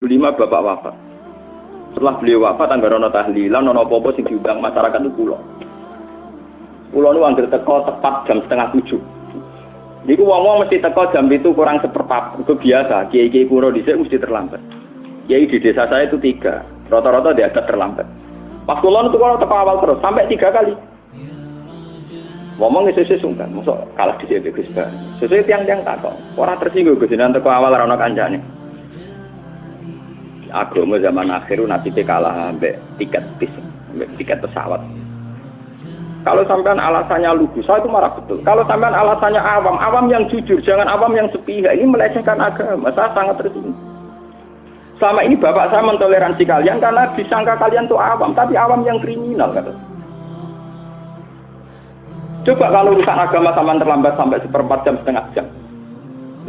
2005 bapak wafat. Setelah beliau wafat anggar ana tahlilan ana apa-apa sing diundang masyarakat itu kula. Kula nu anggar teko tepat jam 6:30. Niku wong-wong mesti teko jam 7 kurang seperempat. Itu biasa, kiai-kiai kuno dhisik mesti terlambat. Kiai di desa saya itu 3. Rata-rata dia ada terlambat. Pas kula nu teko awal terus sampai 3 kali. Ngomong sesuai sungkan, mosok kalah dhisik Gus Bar. Sesuai tiang-tiang takok. Ora tersinggung Gus nek teko awal ora ana kancane. Agama zaman akhir nanti kalah ambek tiket bis, ambek tiket pesawat. Kalau sampean alasannya lugu, saya itu marah betul. Kalau sampean alasannya awam yang jujur, jangan awam yang sepihak. Ini melecehkan agama. Saya sangat tersinggung. Selama ini bapak saya mentoleransi kalian karena disangka kalian itu awam, tapi awam yang kriminal kata. Coba kalau urusan agama sampean terlambat sampai 1/4 jam, setengah jam.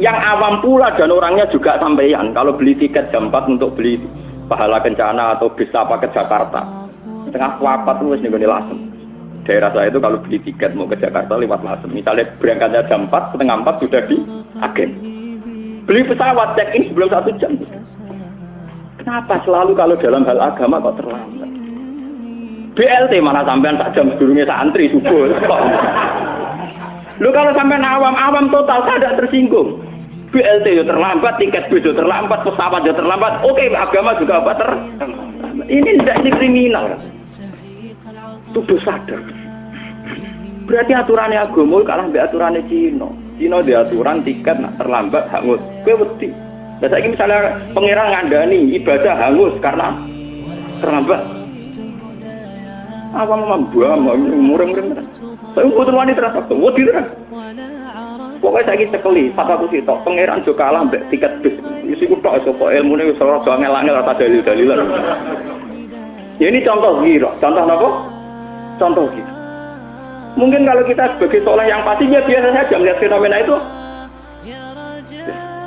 Yang awam pula dan orangnya juga sampeyan. Kalau beli tiket jam 4 untuk beli pahala kencana atau bis apa ke Jakarta, setengah 4 itu wis ning Lasem. Daerah saya itu kalau beli tiket mau ke Jakarta lewat Lasem. Misalnya berangkatnya jam 4, setengah 4 sudah di agen. Beli pesawat check-in sebelum 1 jam. Kenapa selalu kalau dalam hal agama kok terlambat? BLT malah sampean sak jam sedurunge santri subuh. Lu kalau sampean awam total tidak tersinggung. BLT yo terlambat, tiket bis yo terlambat, pesawat yo terlambat. Oke, agama juga apa Ini tidak kriminal. Tuduh sadar. Berarti aturannya agama kalah mbek aturannya Cina. Cina di aturan tiket nak terlambat hangus. Kowe wedi. Lah saiki misalnya pangeran ngandani ibadah hangus karena terlambat. Apa membuang mureng-mureng. Saya mboten wani terasa wedi tenan. Pokoke saiki cekeli, fatwa sitok pangeran jo kalah mbek tiket bis. Wis iku tok sapa ilmune wis ora angel-angel ora dalil-dalilan. Ya ini contoh giro. Contoh napa? Contoh gitu. Mungkin kalau kita sebagai soleh yang pastinya biasa saja melihat fenomena itu.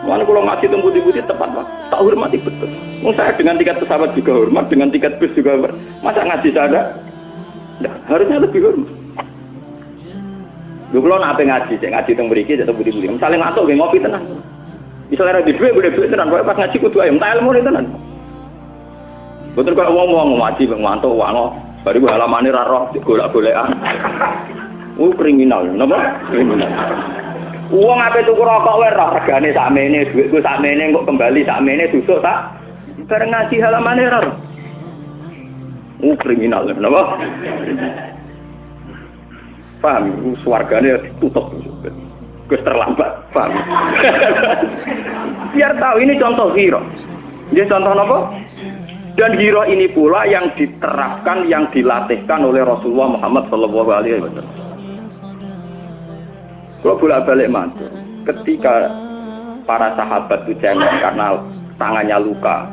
Mana kalau ngaji tunggu di tepat Pak, tak hormati betul. Saya dengan tiket pesawat juga hormat, dengan tiket bus juga hormat. Masa ngaji saya nah, harusnya lebih hormat. Dulu kalau nak ngaji, saya ngaji tentang beriki, atau budi-budi. Misalnya ngantuk, ngopi tenang. Misalnya ada duit, boleh duit tenang. Pas ngaji kudu ayam, tak ilmu tenang. Betul kalau ngomong ngaji, ngantuk, wango. Baru halaman ini raro, golek-golekan. Kriminal, kenapa? Kriminal. Uang apa itu rokok werah, regane sakmene, duitku sakmene, kok kembali sakmene, susuk tak? Bareng ngaji halaman ini raro. Kriminal, kenapa? Paham? Swargane ditutup. Gus terlambat, paham? Biar tahu ini contoh hero. Dia contoh apa? Dan hero ini pula yang diterapkan, yang dilatihkan oleh Rasulullah Muhammad SAW. Kalau bolak-balik matur, ketika para sahabat itu cengeng karena tangannya luka,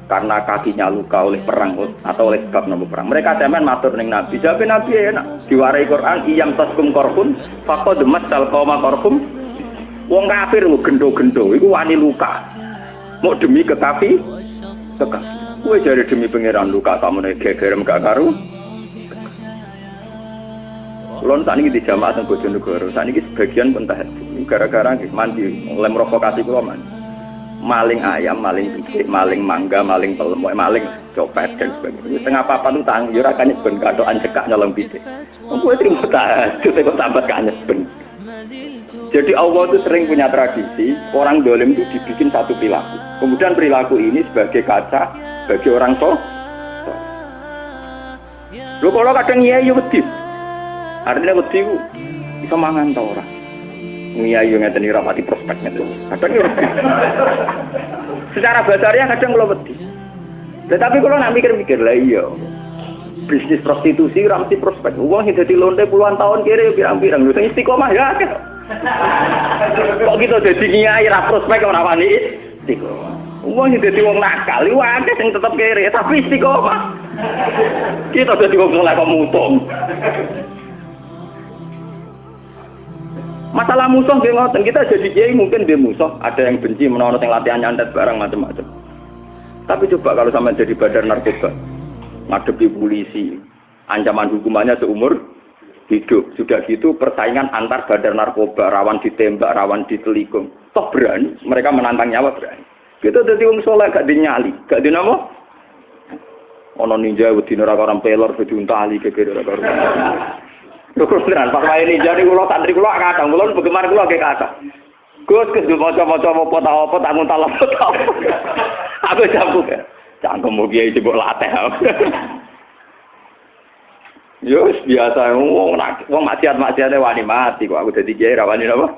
karena kakinya luka oleh perang atau oleh sebab nama perang, mereka cemen matur ning Nabi. Jawab Nabi enak, diwarai Quran, iyam taskum korkum, faqad masal qauma korkum. Wong kafir lu gendo-gendo, iku wani luka. Mau demi kekafir, kekafir. Kowe jare demi pangeran luka kamu nek gegerem gak karu. Kulon saat ini di jamaah teng Bojonegoro, saat ini sebagian pun tahajud. Gara-gara mandi, lem rokokasi kula mandi. Maling ayam, maling biji, maling mangga, maling pelem, maling copet dan sebagainya. Tengah papan itu tang, yo ra kanyes ben kadokan cekak nyolong biji. Kowe trimo tahajud kok sambat kanyes ben. Jadi Allah itu sering punya tradisi, orang dolim itu dibikin satu perilaku. Kemudian perilaku ini sebagai kaca bagi orang soleh. Lho kalau kadang iya yo wedi. Artinya wedi ku iso mangan ta ora. Iya yo ngeten ora pati prospeknya tuh. Kadang yo wedi. Secara basarnya kadang kula wedi. Tetapi kalau nak mikir-mikir lah iya. Bisnis prostitusi ora mesti prospek. Wong sing dadi lonte puluhan tahun kere pirang-pirang lho sing istiqomah ya akeh. Kok kita dadi nyai ra prospek ora wani istiqomah. Wong sing dadi wong nakal iku akeh sing tetep kere tapi istiqomah. Kita dadi wong soleh kok mutung. Masalah musuh nggih ngoten, kita jadi kiai mungkin dia musuh, ada yang benci menawa sing latihan nyantet barang macam-macam. Tapi coba kalau sampean jadi bandar narkoba, ngadepi polisi, ancaman hukumannya seumur hidup. Sudah gitu persaingan antar bandar narkoba, rawan ditembak, rawan ditelikung. Toh berani, mereka menantang nyawa berani. Kita dadi wong saleh gak dinyali, gak dinamo. Ono ninja wedi ora karo pelor diuntali gegere ora karo. Lho beneran Pak Wae ninja niku kula santri kula kadang kula bagaimana kula ge kata. Gus maca-maca apa tak nguntal apa ta. Aku jambuk. Cangkem kiai sibuk latih. Yo biasa wong maksiat-maksiate wani mati kok aku dadi kiai ra wani napa?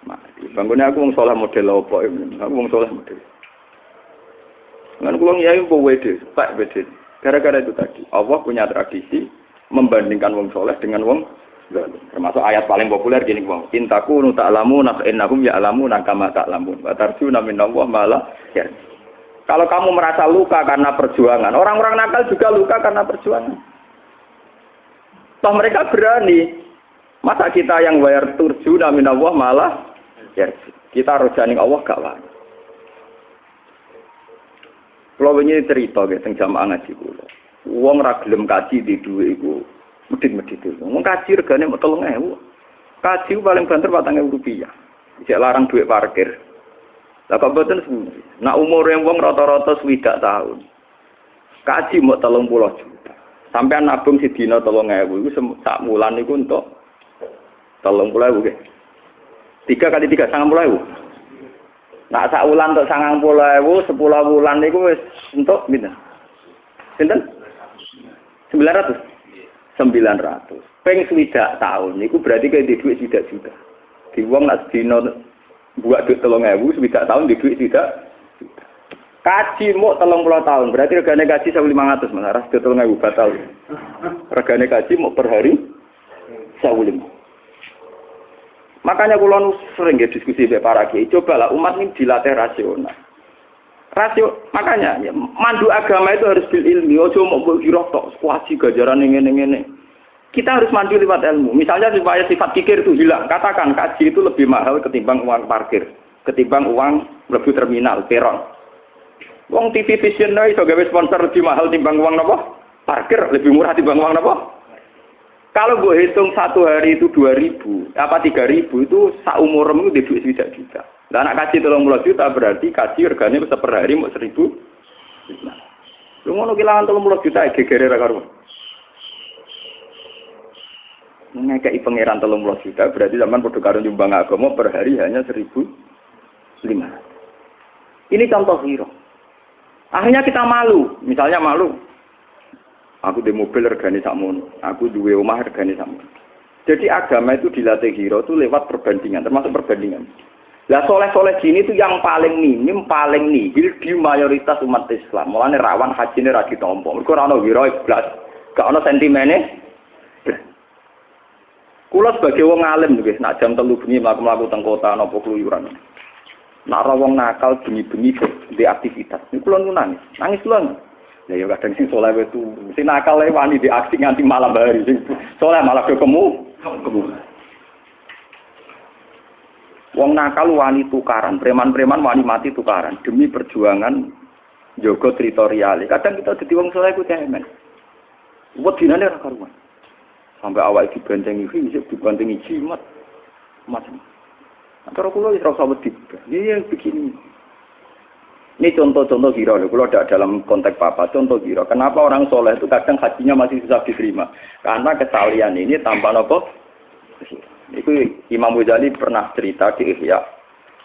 Mati. Bangunnya aku wong saleh model apa? Aku wong saleh model. Kan kula kiai mbok wede, Pak wede. Gara-gara itu tadi, Allah punya tradisi membandingkan wong saleh dengan wong zalim. Termasuk ayat paling populer gini wong, "In takunu ta'lamuna fa innahum ya'lamuna kama ta'lamun wa tarjuna minallah ma la yarjun." Kalau kamu merasa luka karena perjuangan, orang-orang nakal juga luka karena perjuangan. Toh mereka berani. Masa kita yang bayar turjuna minallah malah yarjun. Kita rojani Allah gak wani. Kalau ini cerita gitu, tentang jamaah ngaji kula. Wong ra gelem kaji di dhuwit iku medhit-medhit. Wong kaji regane mok 3.000. Kaji paling banter Rp4.000. Cek larang dhuwit parkir. Lah kok mboten semuanya. Nak umure wong rata-rata 20 tahun. Kaji mok 30 juta. Sampeyan nabung sedina 3.000 iku sak wulan niku entuk 30.000 nggih. 3 kali 3 90.000. Nak sak wulan untuk 90.000, 10 wulan niku wis entuk pinten? Pinten? 900. 900. Ping 20 tahun niku berarti kaya di duit 1 juta. Di wong nak sedina buat duit 3.000, 20 tahun di duit 1 juta. Kaji mau 30 tahun, berarti regane kaji 1.500 Mas. Ras 3.000 batal. Regane kaji mau per hari 1.500. Makanya kula sering ya diskusi dengan para kiai, cobalah umat ini dilatih rasional. Makanya ya, mandu agama itu harus bil ilmi, ojo mau kira tok kuasi gajaran ngene-ngene. Kita harus mandu lewat ilmu. Misalnya supaya sifat kikir itu hilang, katakan kaji itu lebih mahal ketimbang uang parkir, ketimbang uang mlebu terminal, peron. Wong TV Vision iso gawe sponsor lebih mahal timbang uang napa? Parkir lebih murah timbang uang napa? Kalau gue hitung 1 hari itu 2.000, apa 3.000 itu saumurmu di duit 1 juta. Lah anak kaji 30 juta berarti kaji regane per hari mau 1.000. Lu ngono kelangan 30 juta gegere ra karo. Ngekeki pangeran 30 juta berarti zaman padha karo nyumbang agama per hari hanya 1.500. Ini contoh hero. Akhirnya kita malu, misalnya malu. Aku di mobil regane sakmono, aku duwe omah regane sakmono. Jadi agama itu dilatih hero itu lewat perbandingan, termasuk perbandingan. Lah soleh-soleh gini itu yang paling minim, paling nihil di mayoritas umat Islam. Mulane rawan hajine ra ditampa. Mergo ora ono hero blas, gak ono sentimene. Kula sebagai wong alim nggih, nak jam 3 bengi mlaku-mlaku teng kota napa kluyuran. Nak ora wong nakal bengi-bengi di aktivitas. Niku kula nangis. Nangis kula. Ya yo kadang sing saleh itu sing nakal e wani di aksi nganti malam hari sing saleh malah kemu. Wong nakal wani tukaran, preman-preman wani mati tukaran demi perjuangan jaga teritorial. Kadang kita dadi wong saleh ku cemen. Wedinane ora karuan. Sampai awake dibentengi fisik, dibentengi jimat. Macam. Antara kula wis rasa wedi. Iya begini. Ini contoh-contoh kira, kalau tidak dalam konteks apa, contoh kira. Kenapa orang soleh itu kadang hajinya masih susah diterima? Karena kesalian ini tanpa nopo. Itu Imam Ghazali pernah cerita di Ihya,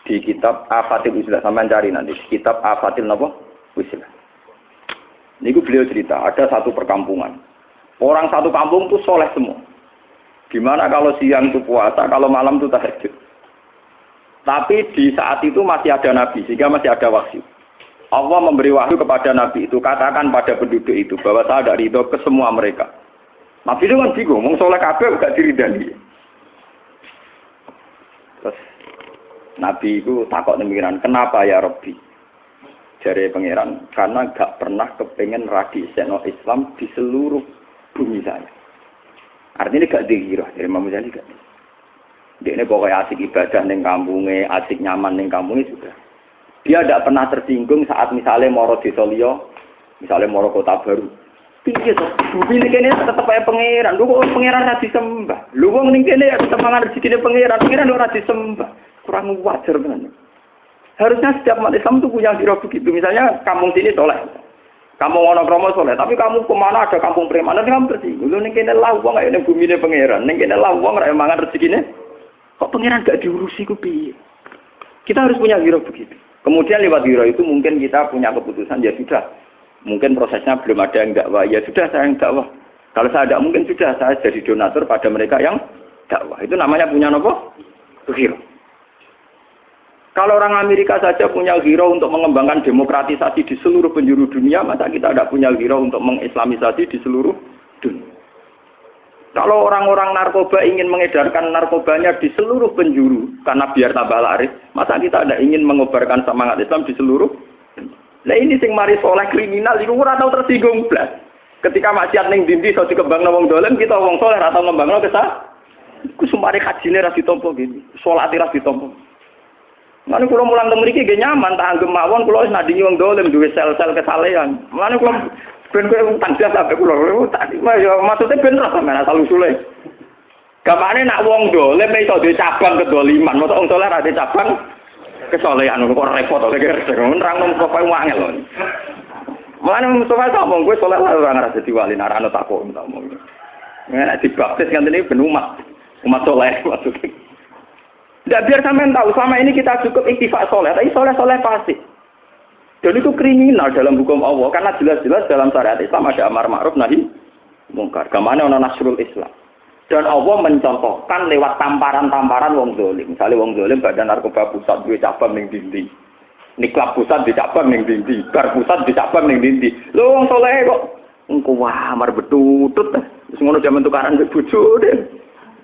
di kitab Afatil Uzlah, sampai cari nanti, kitab Afatil nopo Uzlah. Ini beliau cerita, ada satu perkampungan. Orang satu kampung itu soleh semua. Gimana kalau siang itu puasa, kalau malam itu tahajud. Tapi di saat itu masih ada Nabi, sehingga masih ada wahyu. Allah memberi wahyu kepada Nabi itu, katakan pada penduduk itu bahwa saya tidak ridho ke semua mereka. Nabi itu kan bingung, ngomong soleh kabeh gak diridani. Terus Nabi itu takut pengiran, kenapa ya Rabbi? Jare pengiran, karena gak pernah kepengen radikal Islam di seluruh bumi saya. Artinya gak dihirah, dari Imam Ghazali gak. Dia ini pokoknya asik ibadah ning kampungnya, asik nyaman ning kampungnya sudah. Dia tidak pernah tersinggung saat misalnya moro desa liya, misalnya moro kota baru. Piye to? Bumi kene tetep ae pangeran. Lho kok pangeran ra disembah. Lho wong ning kene ya tetep mangan rezekine pangeran ora disembah. Kurang wajar tenan. Harusnya setiap umat Islam itu punya hero begitu. Misalnya kampung sini soleh, kampung Wonokromo soleh, tapi kamu kemana ada kampung preman, nanti kamu tersinggung. Lu ning kene lah wong kaya ning bumine pangeran, ning kene lah wong ra mangan rezekine. Kok pangeran gak diurusi ku piye? Kita harus punya hero begitu. Kemudian lewat hero itu mungkin kita punya keputusan, ya sudah. Mungkin prosesnya belum ada yang dakwah, ya sudah saya yang dakwah. Kalau saya tidak mungkin sudah saya jadi donatur pada mereka yang dakwah. Itu namanya punya apa? Hero. Kalau orang Amerika saja punya hero untuk mengembangkan demokratisasi di seluruh penjuru dunia, masa kita tidak punya hero untuk mengislamisasi di seluruh dunia? Kalau orang-orang narkoba ingin mengedarkan narkobanya di seluruh penjuru, karena biar tambah laris, masa kita tidak ingin mengobarkan semangat Islam di seluruh dunia? Nah ini sing mari soleh kriminal, itu ora tau tersinggung blas. Ketika maksiat ning dindi iso dikembangno wong dolen, kita wong soleh atau ngembangno kesah. Ku sumare hajine ra ditampa gini, salate ra ditampa. Mane kula mulang teng mriki nggih nyaman tak anggem mawon kula wis nadingi wong dolen duwe sel-sel kesalehan. Mane kula ben kowe utang jasa sampe kula tak ya maksude ben ra sampeyan asal usule. Gamane nak wong dolen iso duwe cabang kedoliman, mosok wong soleh ra duwe cabang kesolehan kok repot to kira nerangno kok kowe wangel lho. Mane Mustafa tak omong kowe soleh ora ngrasa dadi wali narano tak kok omong. Nek dibaptis ngene ben umat soleh maksudnya. Tidak biar sampean tahu, selama ini kita cukup iktifak soleh, tapi soleh-soleh pasti. Dan itu kriminal dalam hukum Allah, karena jelas-jelas dalam syariat Islam ada amar ma'ruf nahi mungkar. Kemana ono nasrul Islam. Dan Allah mencontohkan lewat tamparan-tamparan wong zalim. Misalnya wong zalim badan narkoba pusat duwe cabang ning dindi. Niklab pusat di cabang ning dindi, bar pusat di cabang ning dindi. Lho wong soleh kok engko amar betutut. Wis ngono jaman tukaran mbek bojone.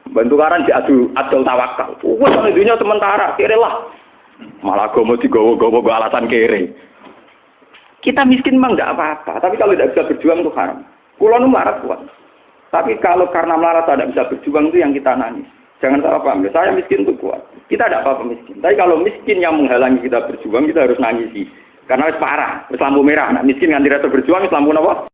Bantukaran diadu adol tawakal. Wes nek dunya sementara, kere lah. Malah gomo digowo-gowo go alasan kere. Kita miskin memang enggak apa-apa, tapi kalau tidak bisa berjuang itu haram. Kulo nu melarat kuat. Tapi kalau karena melarat tidak bisa berjuang itu yang kita nangis. Jangan salah paham. Saya miskin itu kuat. Kita tidak apa-apa miskin. Tapi kalau miskin yang menghalangi kita berjuang, kita harus nangisi. Karena wis parah, wis lampu merah. Nah, miskin nganti rasa berjuang, wis lampu napa?